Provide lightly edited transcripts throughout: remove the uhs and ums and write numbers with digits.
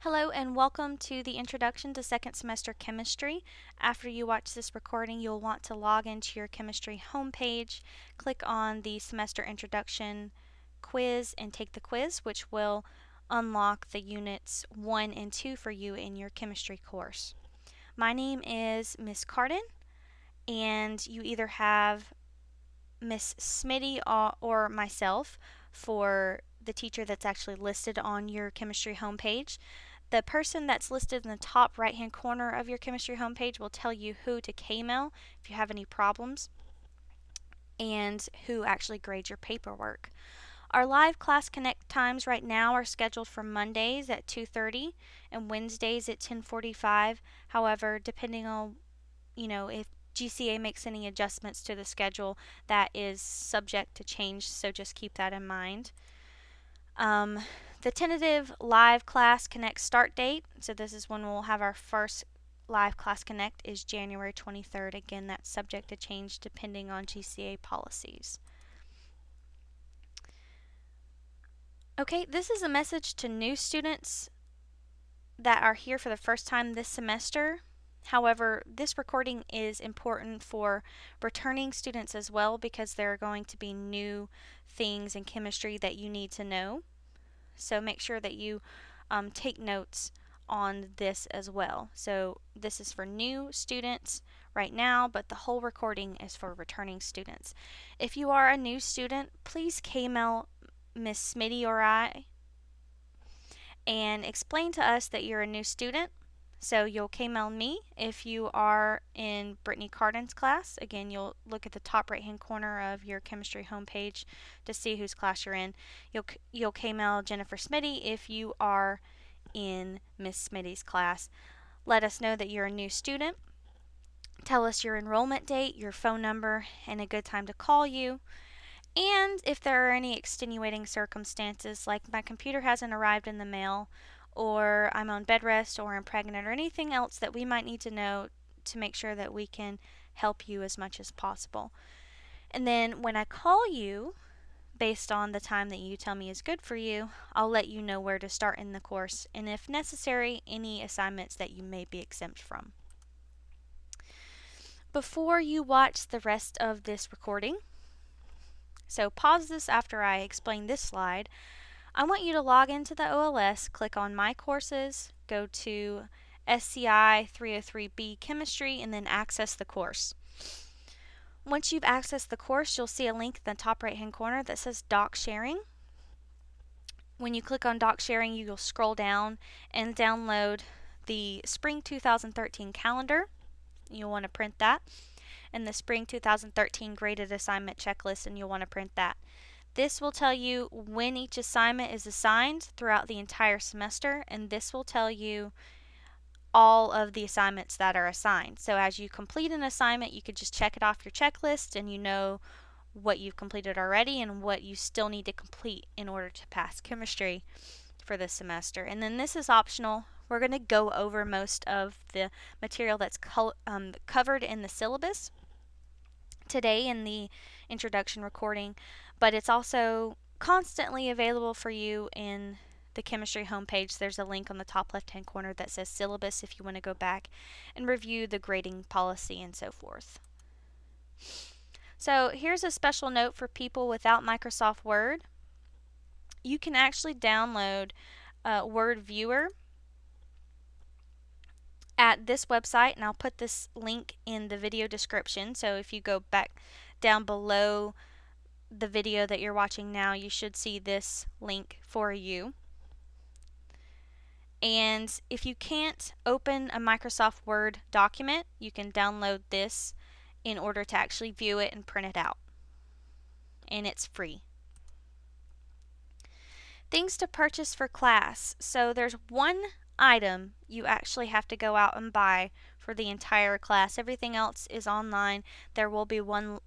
Hello and welcome to the Introduction to Second Semester Chemistry. After you watch this recording, you'll want to log into your chemistry homepage, click on the semester introduction quiz and take the quiz, which will unlock the units 1 and 2 for you in your chemistry course. My name is Miss Cardin, and you either have Miss Smitty or myself for the teacher that's actually listed on your chemistry homepage. The person that's listed in the top right hand corner of your chemistry homepage will tell you who to K-mail if you have any problems and who actually grades your paperwork. Our live class connect times right now are scheduled for Mondays at 2:30 and Wednesdays at 10:45. However, depending on, if GCA makes any adjustments to the schedule, that is subject to change, so just keep that in mind. The tentative live class connect start date, so this is when we'll have our first live class connect, is January 23rd. Again, that's subject to change depending on GCA policies. Okay, this is a message to new students that are here for the first time this semester. However, this recording is important for returning students as well because there are going to be new things in chemistry that you need to know. So make sure that you take notes on this as well. So this is for new students right now, but the whole recording is for returning students. If you are a new student, please K-mail Miss Smitty or I and explain to us that you're a new student. So you'll K-mail me if you are in Brittany Cardin's class. Again, you'll look at the top right hand corner of your chemistry homepage to see whose class you're in. You'll K-mail Jennifer Smitty if you are in Miss Smitty's class. Let us know that you're a new student. Tell us your enrollment date, your phone number, and a good time to call you. And if there are any extenuating circumstances, like my computer hasn't arrived in the mail, or I'm on bed rest, or I'm pregnant, or anything else that we might need to know to make sure that we can help you as much as possible. And then when I call you, based on the time that you tell me is good for you, I'll let you know where to start in the course, and if necessary, any assignments that you may be exempt from. Before you watch the rest of this recording, so pause this after I explain this slide, I want you to log into the OLS, click on My Courses, go to SCI 303B Chemistry, and then access the course. Once you've accessed the course, you'll see a link in the top right hand corner that says Doc Sharing. When you click on Doc Sharing, you'll scroll down and download the Spring 2013 calendar. You'll want to print that, and the Spring 2013 graded assignment checklist, and you'll want to print that. This will tell you when each assignment is assigned throughout the entire semester, and this will tell you all of the assignments that are assigned. So as you complete an assignment, you could just check it off your checklist and you know what you've completed already and what you still need to complete in order to pass chemistry for this semester. And then this is optional. We're going to go over most of the material that's covered in the syllabus today in the introduction recording, but it's also constantly available for you in the chemistry homepage. There's a link on the top left hand corner that says syllabus if you want to go back and review the grading policy and so forth. So here's a special note for people without Microsoft Word. You can actually download Word Viewer at this website, and I'll put this link in the video description. So if you go back down below the video that you're watching now, you should see this link for you. And if you can't open a Microsoft Word document, you can download this in order to actually view it and print it out. And it's free. Things to purchase for class. So there's one item you actually have to go out and buy for the entire class. Everything else is online. There will be one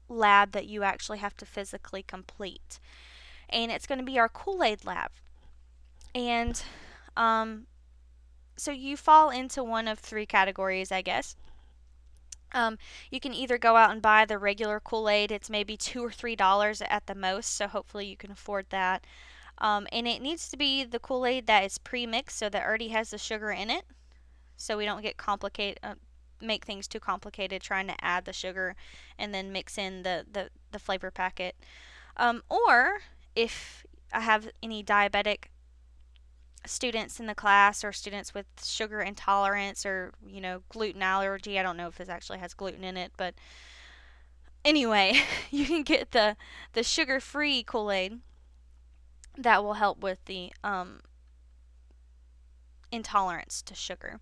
lab that you actually have to physically complete, and it's going to be our KoolAid lab. And so you fall into one of three categories, I guess. You can either go out and buy the regular KoolAid. It's maybe $2 or $3 at the most, so hopefully you can afford that. And it needs to be the Kool-Aid that is pre-mixed, so that already has the sugar in it, so we don't get make things too complicated trying to add the sugar and then mix in the flavor packet. Or if I have any diabetic students in the class, or students with sugar intolerance, or gluten allergy, I don't know if this actually has gluten in it, but anyway, you can get the sugar-free Kool-Aid that will help with the intolerance to sugar.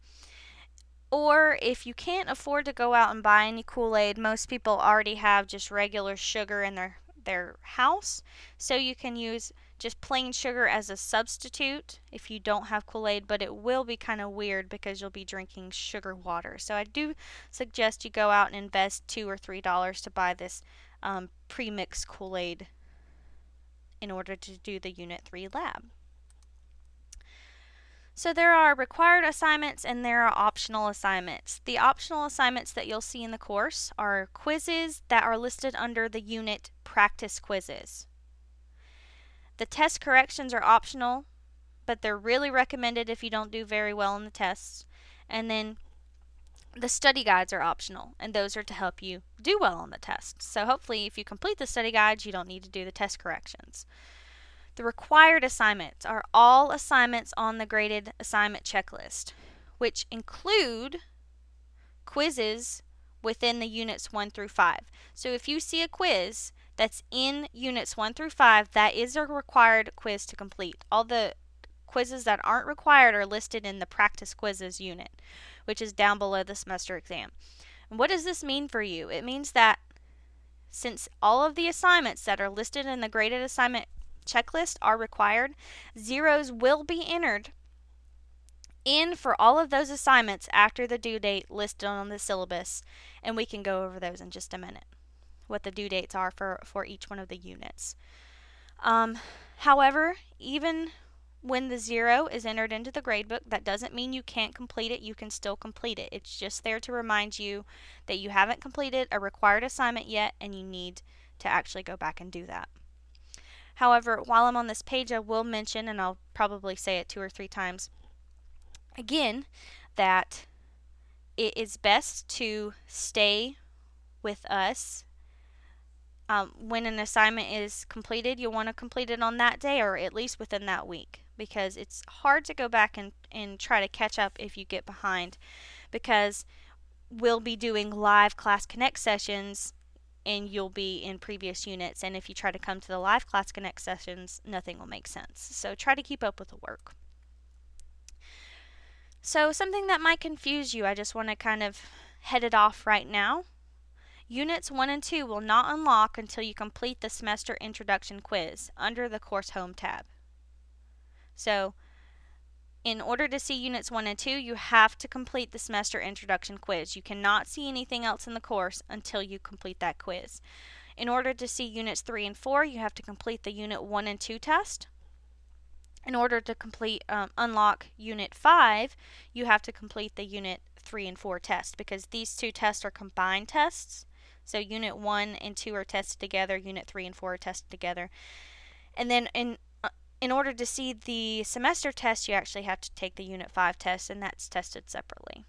Or if you can't afford to go out and buy any Kool-Aid, most people already have just regular sugar in their house, so you can use just plain sugar as a substitute if you don't have Kool-Aid, but it will be kind of weird because you'll be drinking sugar water. So I do suggest you go out and invest $2 or $3 to buy this pre-mixed Kool-Aid in order to do the Unit 3 lab. So there are required assignments and there are optional assignments. The optional assignments that you'll see in the course are quizzes that are listed under the unit practice quizzes. The test corrections are optional, but they're really recommended if you don't do very well in the tests. And then the study guides are optional, and those are to help you do well on the tests. So hopefully if you complete the study guides, you don't need to do the test corrections. The required assignments are all assignments on the graded assignment checklist, which include quizzes within the units 1 through 5. So if you see a quiz that's in units 1 through 5, that is a required quiz to complete. All the quizzes that aren't required are listed in the practice quizzes unit, which is down below the semester exam. And what does this mean for you? It means that since all of the assignments that are listed in the graded assignment checklist are required, zeros will be entered in for all of those assignments after the due date listed on the syllabus, and we can go over those in just a minute, what the due dates are for each one of the units. However, even when the 0 is entered into the gradebook, that doesn't mean you can't complete it. You can still complete it. It's just there to remind you that you haven't completed a required assignment yet and you need to actually go back and do that. However, while I'm on this page, I will mention, and I'll probably say it 2 or 3 times again, that it is best to stay with us. When an assignment is completed, you'll want to complete it on that day or at least within that week, because it's hard to go back and try to catch up if you get behind, because we'll be doing live Class Connect sessions and you'll be in previous units, and if you try to come to the live Class Connect sessions, nothing will make sense. So try to keep up with the work. So something that might confuse you, I just want to kind of head it off right now. Units 1 and 2 will not unlock until you complete the semester introduction quiz under the course home tab. So in order to see units 1 and 2, you have to complete the semester introduction quiz. You cannot see anything else in the course until you complete that quiz. In order to see units 3 and 4, you have to complete the unit 1 and 2 test. In order to unlock unit 5, you have to complete the unit 3 and 4 test, because these two tests are combined tests. So unit 1 and 2 are tested together, unit 3 and 4 are tested together. And then in order to see the semester test, you actually have to take the unit 5 test, and that's tested separately.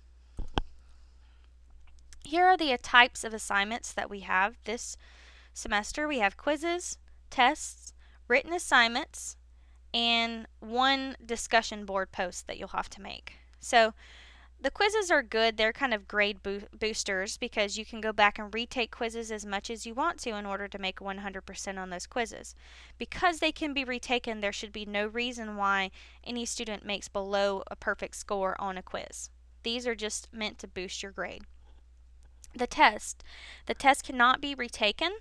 Here are the types of assignments that we have this semester. We have quizzes, tests, written assignments, and one discussion board post that you'll have to make. So the quizzes are good. They're kind of grade boosters, because you can go back and retake quizzes as much as you want to in order to make 100% on those quizzes. Because they can be retaken, there should be no reason why any student makes below a perfect score on a quiz. These are just meant to boost your grade. The test cannot be retaken,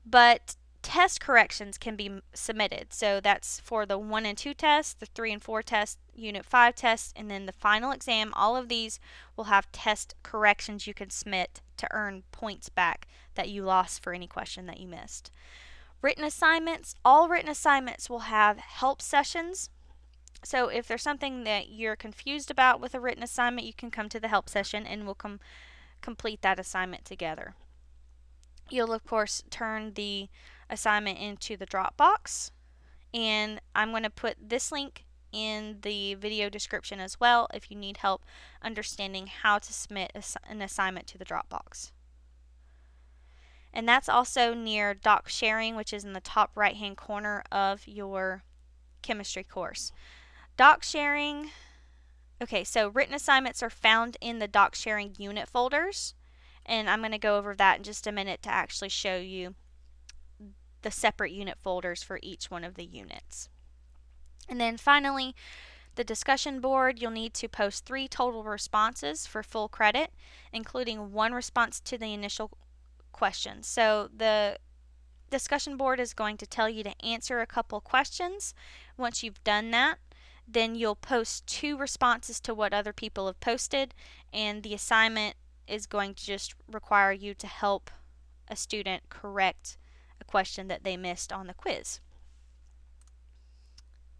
but test corrections can be submitted. So that's for the 1 and 2 tests, the 3 and 4 tests, unit 5 tests, and then the final exam. All of these will have test corrections you can submit to earn points back that you lost for any question that you missed. Written assignments, all written assignments will have help sessions. So if there's something that you're confused about with a written assignment, you can come to the help session and we'll complete that assignment together. You'll of course turn the assignment into the Dropbox, and I'm going to put this link in the video description as well if you need help understanding how to submit an assignment to the Dropbox. And that's also near doc sharing, which is in the top right hand corner of your chemistry course. Doc sharing, okay, so written assignments are found in the doc sharing unit folders, and I'm going to go over that in just a minute to actually show you the separate unit folders for each one of the units. And then finally, the discussion board, you'll need to post 3 total responses for full credit, including 1 response to the initial question. So the discussion board is going to tell you to answer a couple questions. Once you've done that, then you'll post 2 responses to what other people have posted, and the assignment is going to just require you to help a student correct a question that they missed on the quiz.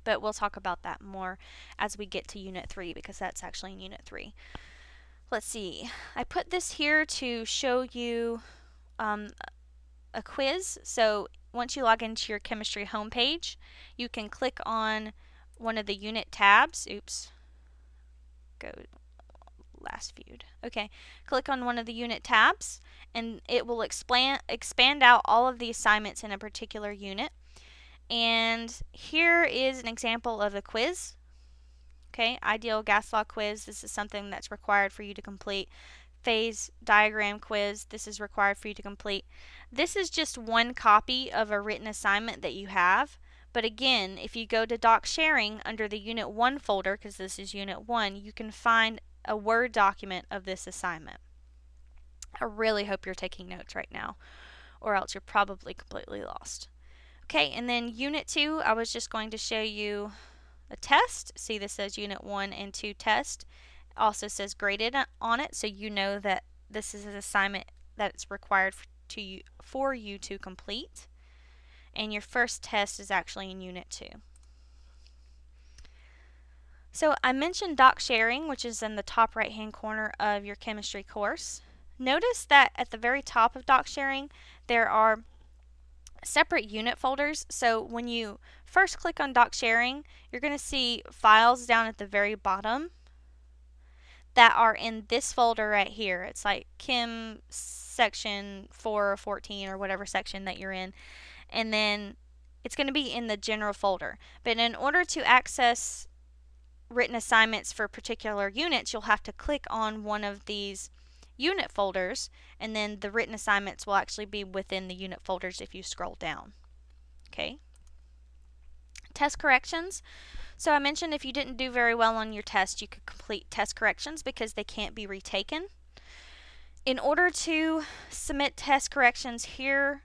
But we'll talk about that more as we get to Unit 3, because that's actually in Unit 3. Let's see. I put this here to show you a quiz. So once you log into your chemistry homepage, you can click on one of the unit tabs. Oops. Go last viewed. Okay. Click on one of the unit tabs, and it will expand out all of the assignments in a particular unit. And here is an example of a quiz. Okay, ideal gas law quiz. This is something that's required for you to complete. Phase diagram quiz. This is required for you to complete. This is just one copy of a written assignment that you have. But again, if you go to doc sharing under the Unit 1 folder, because this is Unit 1, you can find a Word document of this assignment. I really hope you're taking notes right now, or else you're probably completely lost. Okay, and then Unit 2, I was just going to show you a test. See, this says Unit 1 and 2 test. It also says graded on it, so you know that this is an assignment that's required for you to complete. And your first test is actually in Unit 2. So I mentioned doc sharing, which is in the top right hand corner of your chemistry course. Notice that at the very top of doc sharing, there are separate unit folders. So when you first click on doc sharing, you're going to see files down at the very bottom that are in this folder right here. It's like Chem section 4 or 14 or whatever section that you're in, and then it's going to be in the general folder. But in order to access written assignments for particular units, you'll have to click on one of these unit folders, and then the written assignments will actually be within the unit folders if you scroll down. Okay. Test corrections. So I mentioned if you didn't do very well on your test, you could complete test corrections because they can't be retaken. In order to submit test corrections, here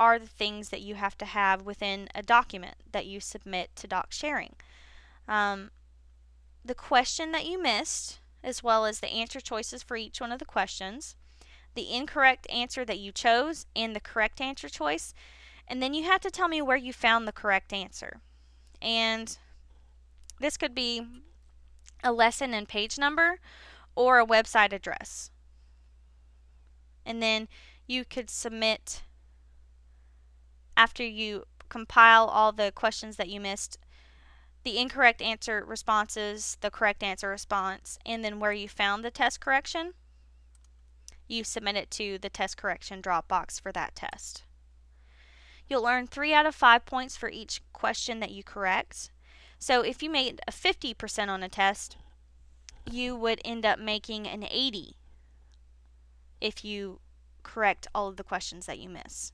are the things that you have to have within a document that you submit to doc sharing. The question that you missed, as well as the answer choices for each one of the questions, the incorrect answer that you chose, and the correct answer choice, and then you have to tell me where you found the correct answer. And this could be a lesson and page number or a website address. And then you could submit, after you compile all the questions that you missed, the incorrect answer responses, the correct answer response, and then where you found the test correction, you submit it to the test correction Dropbox for that test. You'll earn 3 out of 5 points for each question that you correct. So if you made a 50% on a test, you would end up making an 80 if you correct all of the questions that you miss.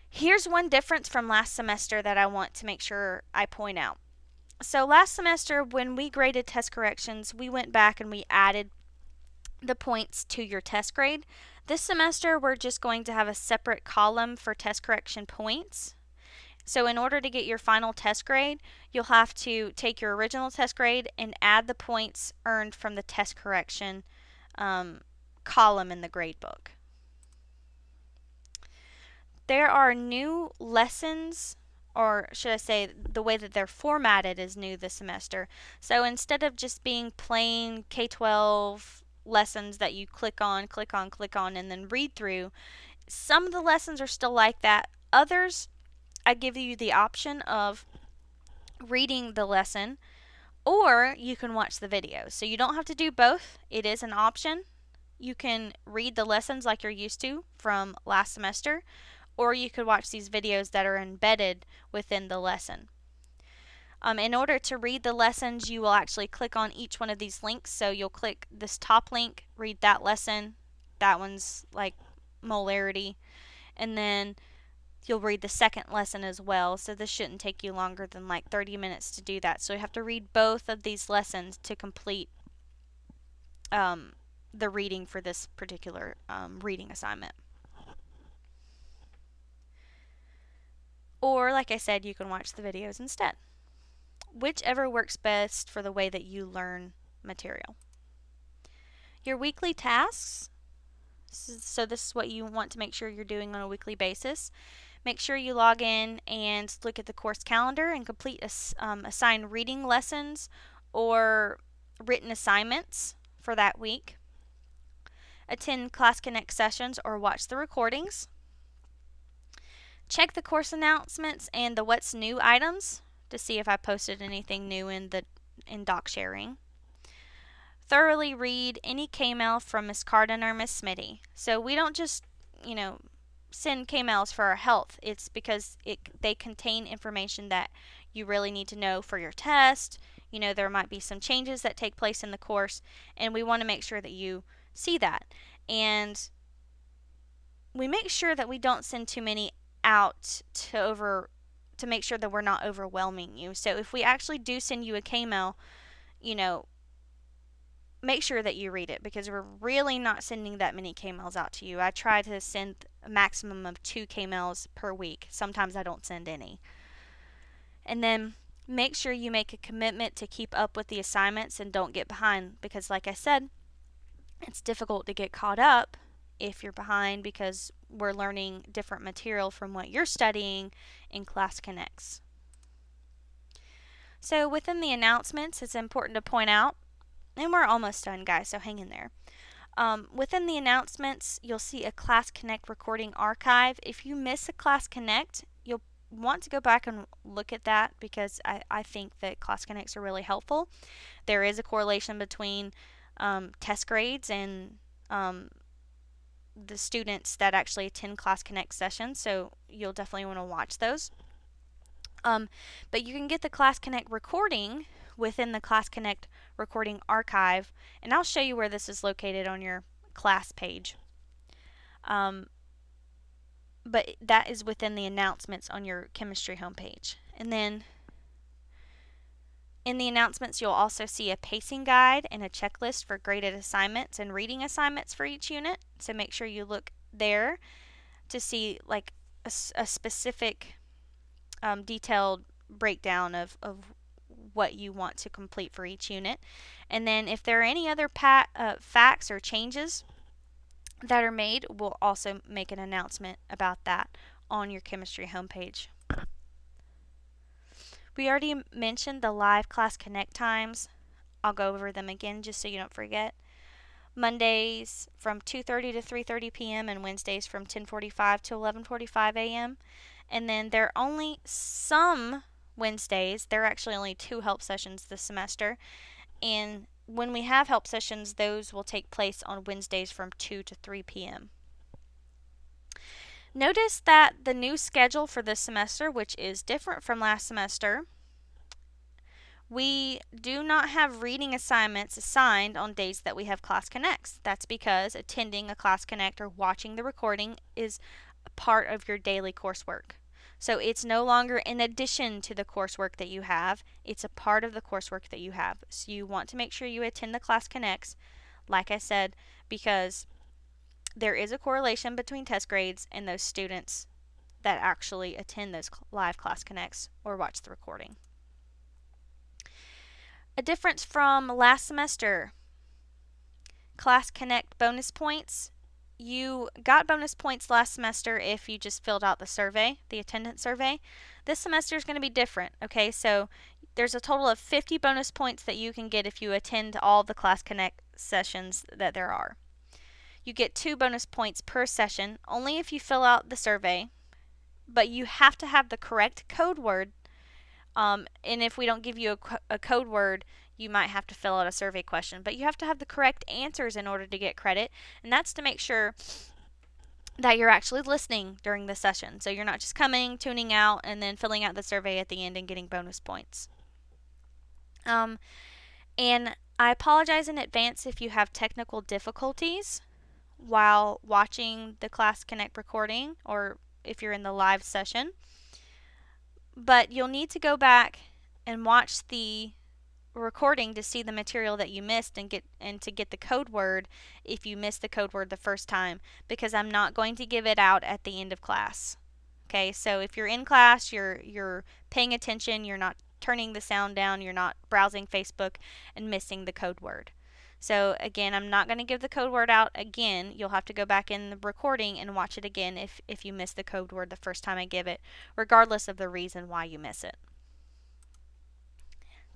Here's one difference from last semester that I want to make sure I point out. So last semester, when we graded test corrections, we went back and we added the points to your test grade. This semester, we're just going to have a separate column for test correction points. So in order to get your final test grade, you'll have to take your original test grade and add the points earned from the test correction column in the grade book. There are new lessons, or should I say the way that they're formatted is new this semester. So instead of just being plain K-12 lessons that you click on, and then read through, some of the lessons are still like that. Others, I give you the option of reading the lesson, or you can watch the video. So you don't have to do both. It is an option. You can read the lessons like you're used to from last semester, or you could watch these videos that are embedded within the lesson. In order to read the lessons, you will actually click on each one of these links. So you'll click this top link, read that lesson. That one's like molarity. And then you'll read the second lesson as well. So this shouldn't take you longer than like 30 minutes to do that. So you have to read both of these lessons to complete the reading for this particular reading assignment. Or, like I said, you can watch the videos instead. Whichever works best for the way that you learn material. Your weekly tasks. So this is what you want to make sure you're doing on a weekly basis. Make sure you log in and look at the course calendar and complete assigned reading lessons or written assignments for that week. Attend Class Connect sessions or watch the recordings. Check the course announcements and the what's new items to see if I posted anything new in doc sharing. Thoroughly read any K-mail from Ms. Carden or Ms. Smitty. So we don't just, send K-mails for our health. It's because they contain information that you really need to know for your test. There might be some changes that take place in the course, and we want to make sure that you see that. And we make sure that we don't send too many out to make sure that we're not overwhelming you. So if we actually do send you a K-mail, make sure that you read it, because we're really not sending that many K-mails out to you. I try to send a maximum of 2 K-mails per week. Sometimes I don't send any. And then make sure you make a commitment to keep up with the assignments and don't get behind, because like I said, it's difficult to get caught up if you're behind, because we're learning different material from what you're studying in Class Connects. So within the announcements, it's important to point out, and we're almost done, guys, so hang in there. Within the announcements, you'll see a Class Connect recording archive. If you miss a Class Connect, you'll want to go back and look at that, because I think that Class Connects are really helpful. There is a correlation between test grades and the students that actually attend Class Connect sessions, so you'll definitely want to watch those. But you can get the Class Connect recording within the Class Connect recording archive, and I'll show you where this is located on your class page. But that is within the announcements on your chemistry homepage. And then in the announcements, you'll also see a pacing guide and a checklist for graded assignments and reading assignments for each unit. So make sure you look there to see like a specific detailed breakdown of what you want to complete for each unit. And then if there are any other facts or changes that are made, we'll also make an announcement about that on your chemistry homepage. We already mentioned the live Class Connect times. I'll go over them again just so you don't forget. Mondays from 2:30 to 3:30 p.m. and Wednesdays from 10:45 to 11:45 a.m. And then there are only some Wednesdays. There are actually only 2 help sessions this semester. And when we have help sessions, those will take place on Wednesdays from 2 to 3 p.m. Notice that the new schedule for this semester, which is different from last semester, we do not have reading assignments assigned on days that we have Class Connects. That's because attending a Class Connect or watching the recording is a part of your daily coursework. So it's no longer in addition to the coursework that you have. It's a part of the coursework that you have. So you want to make sure you attend the Class Connects, like I said, because there is a correlation between test grades and those students that actually attend those live Class Connects or watch the recording. A difference from last semester: Class Connect bonus points. You got bonus points last semester if you just filled out the survey, the attendance survey. This semester is going to be different, okay? So there's a total of 50 bonus points that you can get if you attend all the Class Connect sessions that there are. You get 2 bonus points per session, only if you fill out the survey, but you have to have the correct code word. And if we don't give you a code word, you might have to fill out a survey question. But you have to have the correct answers in order to get credit, and that's to make sure that you're actually listening during the session. So you're not just coming, tuning out, and then filling out the survey at the end and getting bonus points. And I apologize in advance if you have technical difficulties while watching the Class Connect recording or if you're in the live session. But you'll need to go back and watch the recording to see the material that you missed and to get the code word if you missed the code word the first time, because I'm not going to give it out at the end of class. Okay, so if you're in class, you're paying attention, you're not turning the sound down, you're not browsing Facebook and missing the code word. So again, I'm not going to give the code word out again. You'll have to go back in the recording and watch it again if you miss the code word the first time I give it, regardless of the reason why you miss it.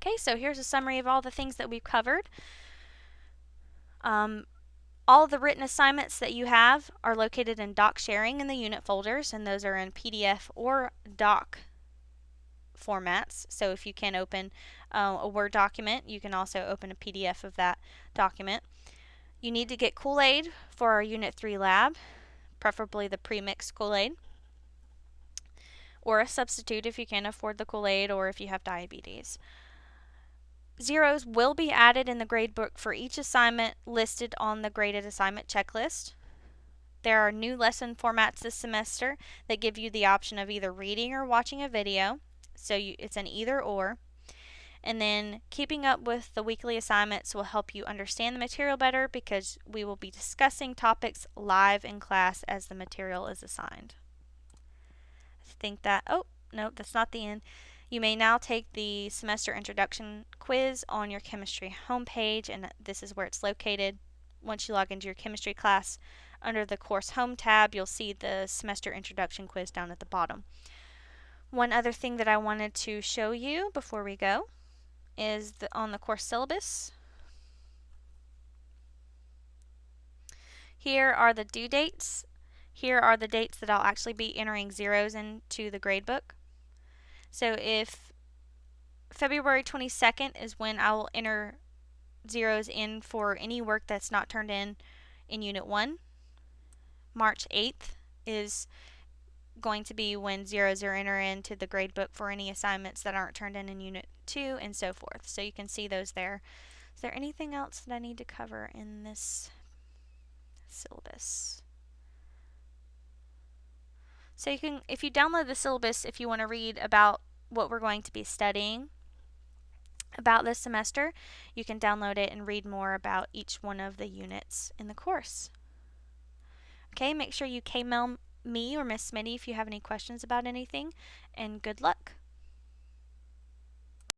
Okay, so here's a summary of all the things that we've covered. All the written assignments that you have are located in doc sharing in the unit folders, and those are in PDF or doc formats. So if you can open a Word document, you can also open a PDF of that document. You need to get KoolAid for our Unit 3 lab, preferably the pre-mixed KoolAid, or a substitute if you can't afford the KoolAid or if you have diabetes. Zeros will be added in the gradebook for each assignment listed on the graded assignment checklist. There are new lesson formats this semester that give you the option of either reading or watching a video, so it's an either or. And then keeping up with the weekly assignments will help you understand the material better because we will be discussing topics live in class as the material is assigned. I think that, oh, no, that's not the end. You may now take the semester introduction quiz on your chemistry homepage, and this is where it's located. Once you log into your chemistry class, under the course home tab, you'll see the semester introduction quiz down at the bottom. One other thing that I wanted to show you before we go is on the course syllabus. Here are the due dates. Here are the dates that I'll actually be entering zeros into the gradebook. So if February 22nd is when I will enter zeros in for any work that's not turned in Unit 1. March 8th is going to be when zeros are entered into the gradebook for any assignments that aren't turned in Unit 2 and so forth. So you can see those there. Is there anything else that I need to cover in this syllabus? So you can, if you download the syllabus, if you want to read about what we're going to be studying about this semester, you can download it and read more about each one of the units in the course. Okay, make sure you K-mail me or Miss Smitty if you have any questions about anything, and good luck.